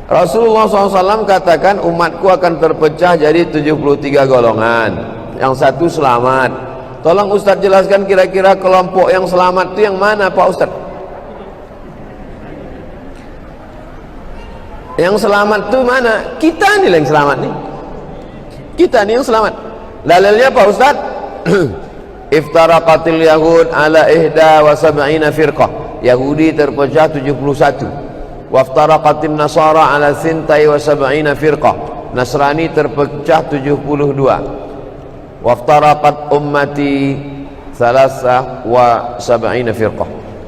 Rasulullah SAW katakan umatku akan terpecah jadi 73 golongan. Yang satu selamat. Tolong Ustaz jelaskan kira-kira kelompok yang selamat itu yang mana Pak Ustaz? Yang selamat itu mana? Kita nih yang selamat nih. Kita nih yang selamat. Dalilnya Pak Ustaz? Iftaraqatil yahud ala ihda wa sab'ina firqah. Yahudi terpecah 71. Waftaraqatin nasara ala sintai wa sab'ina firqah. Nasrani terpecah 72. Waftaraqat ummati salasah wa sab'ina firqah.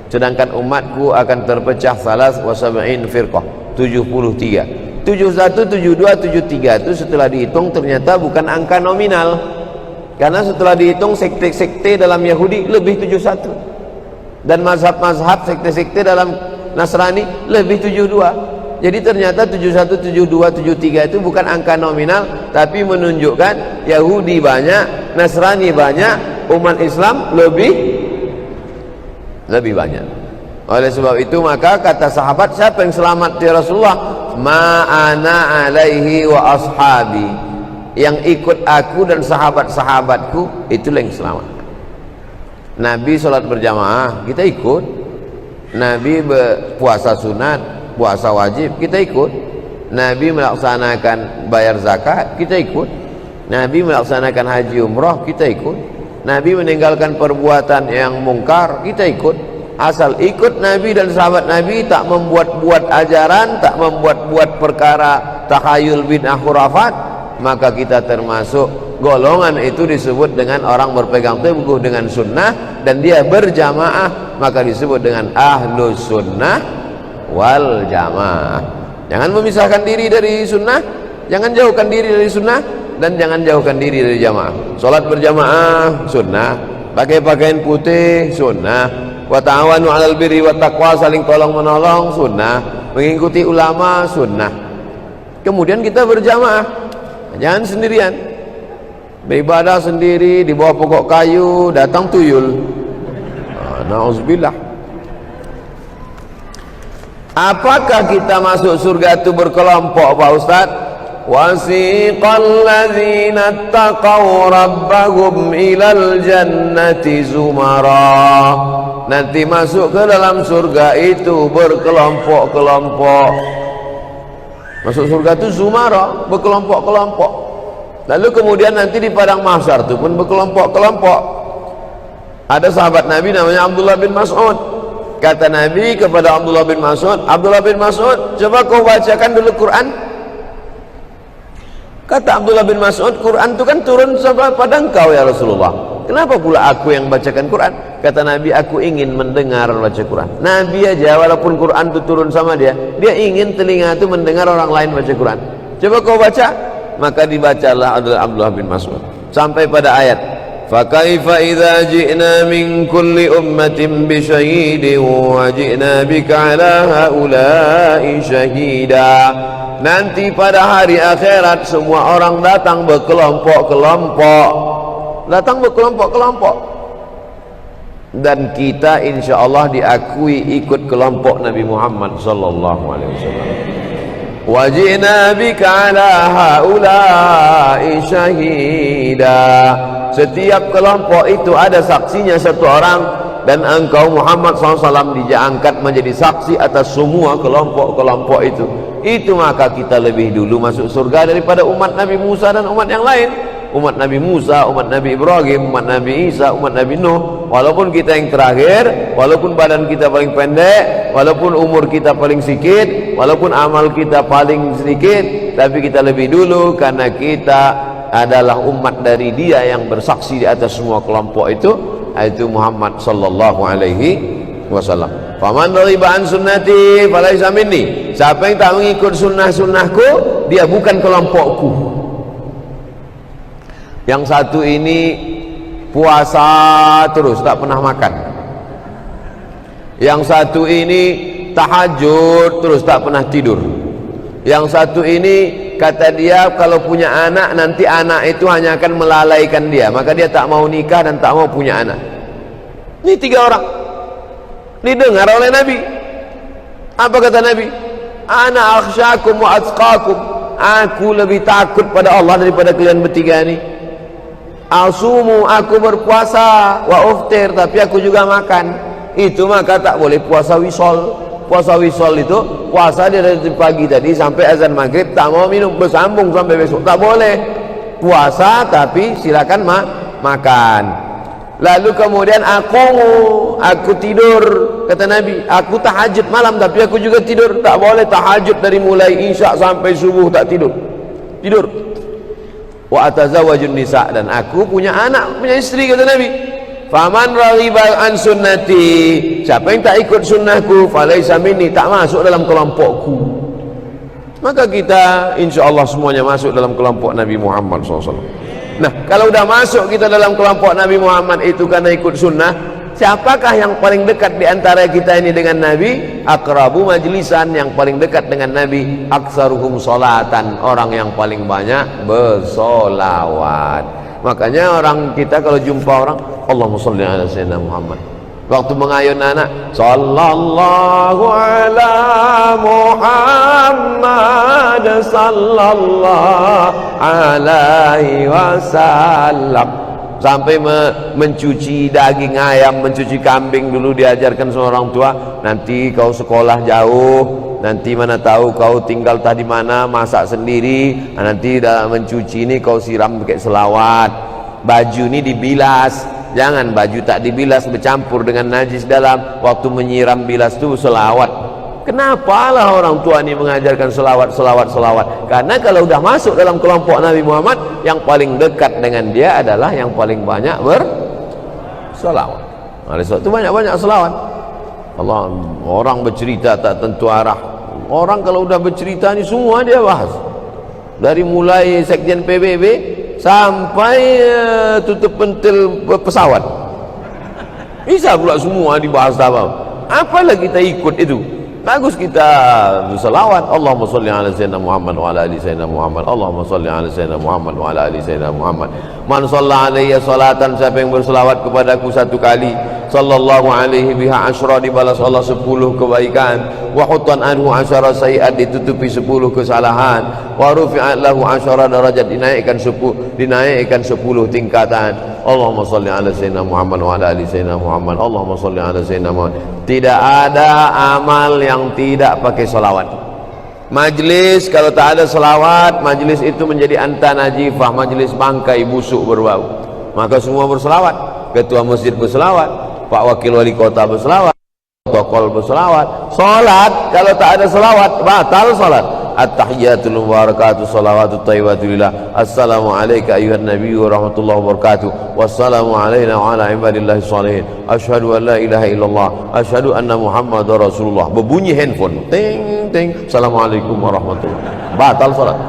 Sedangkan umatku akan terpecah salas wa sab'in firqah, 73. 71, 72, 73 itu setelah dihitung ternyata bukan angka nominal. Karena setelah dihitung sekte-sekte dalam Yahudi lebih 71. Dan mazhab-mazhab sekte-sekte dalam Nasrani lebih 72. Jadi ternyata 71, 72, 73 itu bukan angka nominal, tapi menunjukkan Yahudi banyak, Nasrani banyak, umat Islam lebih banyak. Oleh sebab itu maka kata sahabat, siapa yang selamat ya Rasulullah? Ma'ana alaihi wa ashabi. Yang ikut aku dan sahabat-sahabatku itulah yang selamat. Nabi sholat berjamaah, kita ikut. Nabi berpuasa sunat, puasa wajib, kita ikut. Nabi melaksanakan bayar zakat, kita ikut. Nabi melaksanakan haji umrah, kita ikut. Nabi meninggalkan perbuatan yang mungkar, kita ikut. Asal ikut Nabi dan sahabat Nabi, tak membuat-buat ajaran, tak membuat-buat perkara takhayul bid'ah khurafat, maka kita termasuk golongan itu disebut dengan orang berpegang teguh dengan sunnah dan dia berjamaah, maka disebut dengan ahlus sunnah wal jamaah. Jangan memisahkan diri dari sunnah, jangan jauhkan diri dari sunnah, dan jangan jauhkan diri dari jamaah. Salat berjamaah sunnah, pakai pakaian putih sunnah, wa ta'awanu 'alal birri wat taqwa, saling tolong menolong sunnah, mengikuti ulama sunnah. Kemudian kita berjamaah, jangan sendirian. Beribadah sendiri di bawah pokok kayu, datang tuyul. Na'udzubillah. Apakah kita masuk surga itu berkelompok Pak Ustaz? Wasiqal ladzina taqaw rabbahum ilal jannati zumara. Nanti masuk ke dalam surga itu berkelompok-kelompok. Masuk surga itu zumara, berkelompok-kelompok. Lalu kemudian nanti di padang mahsyar itu pun berkelompok-kelompok. Ada sahabat Nabi namanya Abdullah bin Mas'ud. Kata Nabi kepada Abdullah bin Mas'ud, Abdullah bin Mas'ud, coba kau bacakan dulu Quran. Kata Abdullah bin Mas'ud, Quran itu kan turun pada engkau ya Rasulullah. Kenapa pula aku yang bacakan Quran? Kata Nabi, aku ingin mendengar baca Quran. Nabi aja walaupun Quran itu turun sama dia ingin telinga itu mendengar orang lain baca Quran. Coba kau baca. Maka dibacalah Abdullah bin Mas'ud sampai pada ayat, fa kaifa idza ji'na min kulli ummatin bi syahidin wa ji'na bika ala haula'i syahida. Nanti pada hari akhirat semua orang datang berkelompok-kelompok, dan kita insyaallah diakui ikut kelompok Nabi Muhammad sallallahu alaihi wasallam. Wajina bika ala haula'i syahida. Setiap kelompok itu ada saksinya satu orang, dan engkau Muhammad SAW diangkat menjadi saksi atas semua kelompok-kelompok itu. Itu maka kita lebih dulu masuk surga daripada umat Nabi Musa dan umat yang lain. Umat Nabi Musa, umat Nabi Ibrahim, umat Nabi Isa, umat Nabi Nuh. Walaupun kita yang terakhir, walaupun badan kita paling pendek, walaupun umur kita paling sedikit, walaupun amal kita paling sedikit, tapi kita lebih dulu karena kita adalah umat dari dia yang bersaksi di atas semua kelompok itu, yaitu Muhammad sallallahu alaihi wasallam. Faman raghiba an sunnati falaysa minni. Siapa yang tak mengikut sunnah-sunnahku, dia bukan kelompokku. Yang satu ini puasa terus tak pernah makan. Yang satu ini tahajud terus tak pernah tidur. Yang satu ini kata dia kalau punya anak nanti anak itu hanya akan melalaikan dia, maka dia tak mau nikah dan tak mau punya anak. Ini tiga orang didengar oleh Nabi. Apa kata Nabi? ana akhsyakum wa atqakum, aku lebih takut pada Allah daripada kalian bertiga ni. Asumu, aku berpuasa, wa uftir, tapi aku juga makan. Itu maka tak boleh puasa wisol. Puasa wisol itu puasa dia dari pagi tadi sampai azan maghrib, tak mau minum, bersambung sampai besok, tak boleh. Puasa tapi silakan makan. Lalu kemudian aku tidur, kata Nabi, aku tahajud malam tapi aku juga tidur. Tak boleh tahajud dari mulai isya sampai subuh tak tidur. Wa atazawwajun nisa, dan aku punya anak, punya istri, kata Nabi. Faman raghiba an sunnati, siapa yang tak ikut sunnahku, falaisa minni, tak masuk dalam kelompokku. Maka kita insyaallah semuanya masuk dalam kelompok Nabi Muhammad SAW. Nah, kalau udah masuk kita dalam kelompok Nabi Muhammad itu karena ikut sunnah, siapakah yang paling dekat di antara kita ini dengan Nabi? Aqrabu majlisan, yang paling dekat dengan Nabi. Aksaruhum sholatan, orang yang paling banyak bersolawat. Makanya orang kita kalau jumpa orang, Allahumma sholli ala sayyidina Muhammad. Waktu mengayun anak, sallallahu ala Muhammad sallallahu alaihi wasallam. Sampai mencuci daging ayam, mencuci kambing dulu diajarkan sama orang tua. Nanti kau sekolah jauh, nanti mana tahu kau tinggal tadi mana, masak sendiri. Nanti dalam mencuci ini kau siram pakai selawat. Baju ini dibilas, jangan baju tak dibilas bercampur dengan najis dalam. Waktu menyiram bilas tu selawat. Kenapa lah orang tua ni mengajarkan selawat? Karena kalau udah masuk dalam kelompok Nabi Muhammad, yang paling dekat dengan dia adalah yang paling banyak berselawat. Oleh sebab itu banyak-banyak selawat. Allah, orang bercerita tak tentu arah. Orang kalau udah bercerita ni semua dia bahas. Dari mulai sekjen PBB sampai tutup pentil pesawat, bisa pula semua dibahas. Apalah kita ikut itu. Bagus kita berselawat. Allahumma sholli ala sayyidina Muhammad wa ala ali sayyidina Muhammad. Allahumma sholli ala sayyidina Muhammad wa ala ali sayyidina Muhammad. Man shalla alayya salatan, siapa yang berselawat kepadaku satu kali, sallallahu alaihi biha asyra, dibalas Allah 10 kebaikan. Wa hutan anhu asyara sayiat, ditutupi 10 kesalahan. Wa rufi'at lahu asyara darajat, dinaikkan 10 tingkatan. Allahumma sholli ala sayyidina Muhammad wa ala ali sayyidina Muhammad. Allahumma sholli ala sayyidina Muhammad. Tidak ada amal yang tidak pakai salawat. Majlis kalau tak ada salawat, majlis itu menjadi anta najifah, majlis bangkai busuk berbau. Maka semua berselawat. Ketua masjid berselawat, Pak Wakil Wali Kota berselawat, protokol berselawat. Salat kalau tak ada salawat batal salat. At-tahiyatul mubarakatuh salawatut thayyibatullillah. Assalamu alayka ayyuhan nabiyyu wa rahmatullahi wa barakatuh. Wassalamu alayna wa ala ibadillahi sholihin. Asyhadu an la ilaha illallah, asyhadu anna Muhammadar Rasulullah. Berbunyi handphone, ting ting, assalamualaikum warahmatullahi. Batal salat.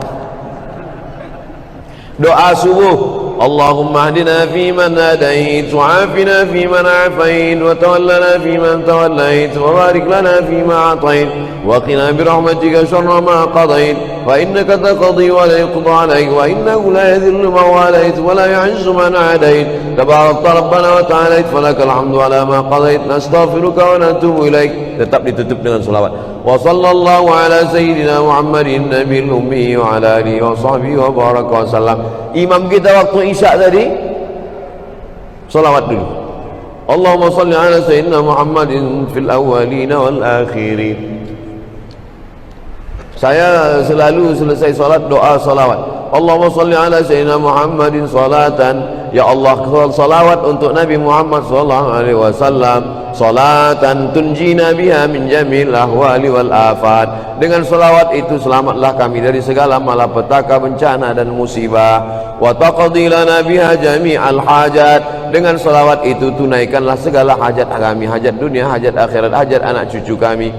Doa subuh, Allahumma hdina fi man hadait, wa afina fi man afait, wa tawallana fi man tawallait, wa barik lana fi ma atait, wa qina bi rahmatika syarra ma qadait, fa innaka taqdi wa la yuqda alayk, wa innahu la yadhillu man walait wa la yu'izzu man adait. Tabarakta rabbana wa ta'alait, falakal hamdu ala ma qadait, nastaghfiruka wa natubu ilaik. Tetap ditutup dengan selawat. Wa sallallahu ala sayyidina Muhammadin nabiyil ummi wa ala alihi wa sahbihi wa baraka wa sallam. Imam kita waktu isya tadi salawat dulu. Allahumma salli ala sayyidina Muhammadin fil awwalin wal akhirin. Saya selalu selesai salat doa salawat. Allahumma salli ala sayyidina Muhammadin salatan, ya Allah salawat untuk Nabi Muhammad sallallahu alaihi wasallam, salatan tunjina biha min jamil ahwali wal afat. Dengan salawat itu selamatlah kami dari segala malapetaka, bencana dan musibah. Wa taqdi lana biha jami'al hajat. Dengan salawat itu tunaikanlah segala hajat kami, hajat dunia, hajat akhirat, hajat anak cucu kami.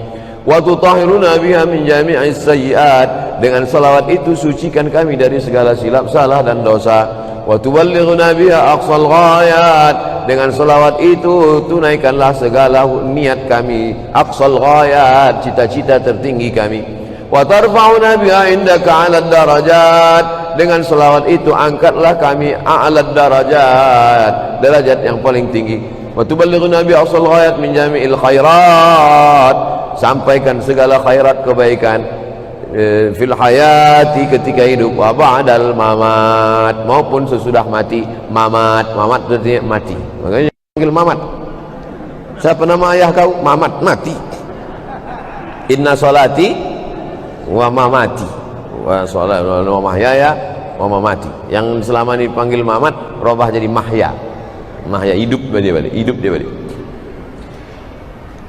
Wa tutahhiruna biha min jami'is sayyi'at. Dengan salawat itu sucikan kami dari segala silap, salah dan dosa. Wa tuballighuna biha aqsal ghayat. Dengan salawat itu tunaikanlah segala niat kami, aqsal ghayat, cita-cita tertinggi kami. Wa tarfa'una biha indaka 'alad darajat. Dengan salawat itu angkatlah kami a'lad darajat, derajat yang paling tinggi. Wa tuballighuna biha aqsal ghayat min jami'il khairat. sampaikan segala khairat kebaikan fil hayati ketika hidup, wa ba'dal mamat maupun sesudah mati. Mamat berarti mati, makanya panggil mamat. Siapa nama ayah kau? Mamat, mati. Inna salati wa mamati wa salat wa mahyaya wa mamati. Yang selama ini dipanggil mamat robah jadi mahya. Mahya hidup dia balik, hidup dia balik.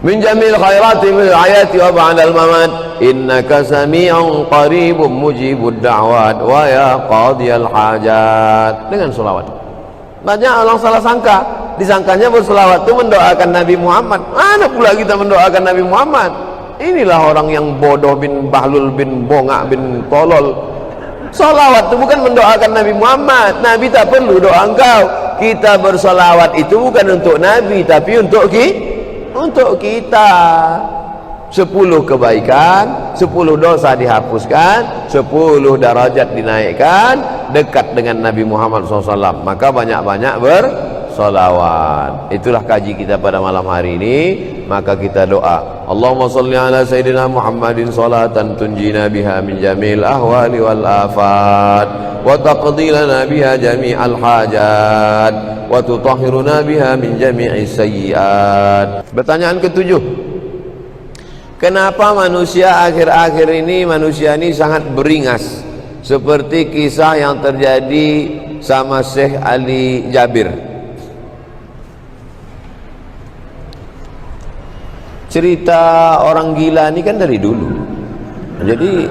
Min jamil khairati fil hayati wa ba'dal mamat innaka sami'un qaribun mujibud da'wat wa ya qadiyal hajat. Dengan selawat. Banyak orang salah sangka, disangkanya berselawat itu mendoakan Nabi Muhammad. Mana pula kita mendoakan Nabi Muhammad? Inilah orang yang bodoh bin bahlul bin bongak bin tolol. Salawat itu bukan mendoakan Nabi Muhammad. Nabi tak perlu doa engkau. Kita bersalawat itu bukan untuk Nabi, tapi untuk kita. 10 kebaikan, 10 dosa dihapuskan, 10 derajat dinaikkan, dekat dengan Nabi Muhammad SAW. Maka banyak-banyak bersolawat. Itulah kaji kita pada malam hari ini. Maka kita doa, Allahumma salli ala Sayyidina Muhammadin salatan tunjina biha min jamil ahwali wal afat wa taqdi lana biha jami'al hajat wa tutahhiruna biha min jami'i sayyiat. Pertanyaan ke-7, kenapa manusia akhir-akhir ini, manusia ini sangat beringas seperti kisah yang terjadi sama Syekh Ali Jabir? Cerita orang gila ini kan dari dulu. Jadi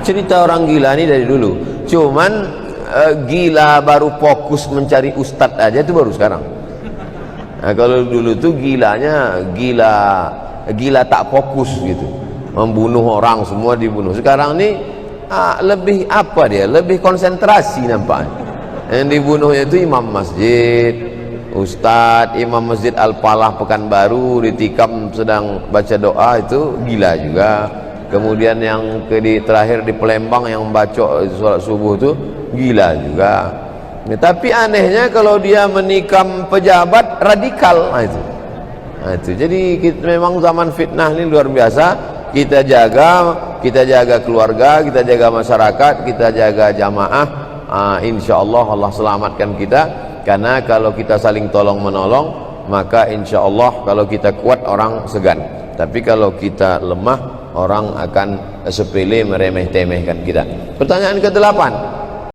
cerita orang gila ini dari dulu. Cuman gila baru fokus mencari ustadz aja itu baru sekarang. Nah, kalau dulu tuh gilanya gila tak fokus gitu, membunuh orang semua dibunuh. Sekarang ini lebih apa dia? Lebih konsentrasi nampaknya. Yang dibunuhnya itu imam masjid, ustadz, imam masjid Al-Falah Pekanbaru ditikam sedang baca doa, itu gila juga. Kemudian yang terakhir di Palembang yang baca sholat subuh itu gila juga. Ya, tapi anehnya kalau dia menikam pejabat radikal, itu. Jadi memang zaman fitnah ini luar biasa. Kita jaga keluarga, kita jaga masyarakat, kita jaga jamaah. Insya Allah Allah selamatkan kita. Karena kalau kita saling tolong menolong, maka insya Allah kalau kita kuat orang segan. Tapi kalau kita lemah, orang akan sepele meremeh-temehkan kita. Pertanyaan ke-8,